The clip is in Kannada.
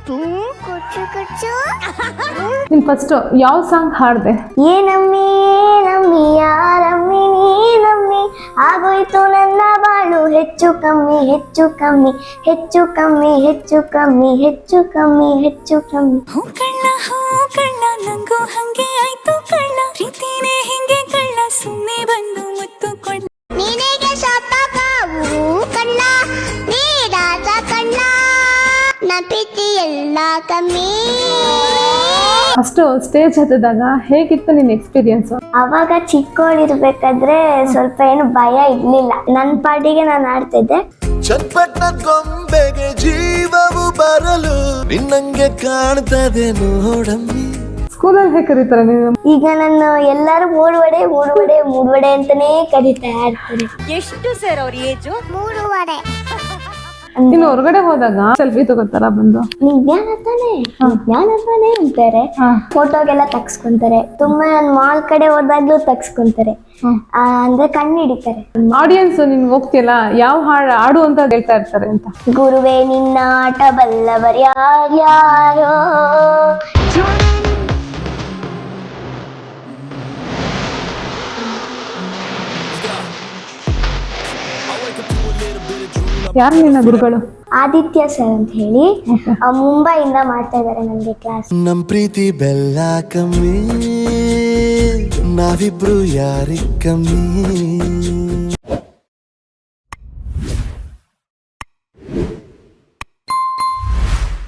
ಕುಚ್ಚು ಕುಚ್ಚು. ನೀನ್ ಫಸ್ಟ್ ಯಾವ ಸಾಂಗ್ ಹಾಡ್ದೆ? ಏನಮ್ಮಿ ಏನಮ್ಮಿ ಯಾರಮ್ಮಿ ನೀನಮ್ಮಿ, ಆಗೋಯ್ತು ನನ್ನ ಬಾಳು ಹೆಚ್ಚು ಕಮ್ಮಿ ಹೆಚ್ಚು ಕಮ್ಮಿ ಹೆಚ್ಚು ಕಮ್ಮಿ ಹೆಚ್ಚು ಕಮ್ಮಿ ಹೆಚ್ಚು ಕಮ್ಮಿ ಹೆಚ್ಚು ಕಮ್ಮಿ. ಹೂ ಕಳ್ಳ ನಂಗೂ ಹಂಗೆ ಆಯ್ತು ಕಳ್ಳ, ಪ್ರೀತಿನೇ ಹಿಂಗೆ ಕಳ್ಳ, ಸುಮ್ಮನೆ ಬಂದು ಮುತ್ತು ಕೊಳ್ಳ. ನಿನಗೆ ಸತ್ತಕಾವು ಕಳ್ಳ, ನೀಡಾದ ಕಳ್ಳ, ನ ಪ್ರೀತಿ ಎಲ್ಲ ಕಮ್ಮಿ. ಅಷ್ಟು ಸ್ಟೇಜ್ ಹತ್ತಿದಾಗ ಹೇಗಿತ್ತು ನಿನ್ ಎಕ್ಸ್ಪೀರಿಯನ್ಸ್? ಅವಾಗ ಚಿಕ್ಕವಳಿರ್ಬೇಕಾದ್ರೆ ಸ್ವಲ್ಪ ಏನು ಭಯ ಇರ್ಲಿಲ್ಲ, ನನ್ನ ಪಾಟಿಗೆ ನಾನು ಆಡ್ತಿದ್ದೆ. ಚಟ್ಪಟ್ನ ಗೊಂಬೆಗೆ ಜೀವವು ಬರಲು ನಿನ್ನಂಗೆ ಕಾಣ್ತದೆ ನೋಡಮ್ಮಿ. ಸ್ಕೂಲಲ್ಲಿ ಹೇಗೆ ಕರೀತಾರೆ ನೀನು? ಈಗ ನಾನು ಎಲ್ಲರೂ ಮೂರುವಡೆ ಮೂರುವಡೆ ಮೂರುವಡೆ ಅಂತಾನೇ ಕರೀತಾ ಇರ್ತಾರೆ. ಎಷ್ಟು ಸರ್ ಅವ್ರ ಏಜು? 3 ಇನ್ನು ಹೊರಗಡೆ ಹೋದಾಗ ಸೆಲ್ಫಿ ತಗೋತಾರ ಬಂದು? ಜ್ಞಾನ ತಾನೆ ಅಂತಾರೆ. ಫೋಟೋಗೆಲ್ಲ ತಗ್ಸ್ಕೊಂತಾರೆ. ತುಂಬಾ ಮಾಲ್ ಕಡೆ ಹೋದಾಗ್ಲೂ ತಗ್ಸ್ಕೊಂತಾರೆ. ಅಂದ್ರೆ ಕಣ್ಣು ಹಿಡಿತಾರೆ. ಆಡಿಯನ್ಸ್ ನಿನ್ ಹೋಗ್ತಿಯಲ್ಲ, ಯಾವ ಹಾಡು ಅಂತ ಹೇಳ್ತಾ ಇರ್ತಾರೆ ಅಂತ? ಗುರುವೇ ನಿನ್ನ ಆಟ ಬಲ್ಲವರು ಯಾರ್ಯಾರೋ. ಯಾರು ನಿನ್ನ ಗುರುಗಳು? ಆದಿತ್ಯ ಸರ್ ಅಂತ ಹೇಳಿ, ಮುಂಬೈಯಿಂದ ಮಾಡ್ತಾ ಇದ್ದಾರೆ ನನಗೆ ಕ್ಲಾಸ್. ನಮ್ ಪ್ರೀತಿ ಬೆಲ್ಲ ಕಮ್ಮಿ, ನಾವಿಬ್ರು ಯಾರಿಗ್ ಕಮ್ಮಿ.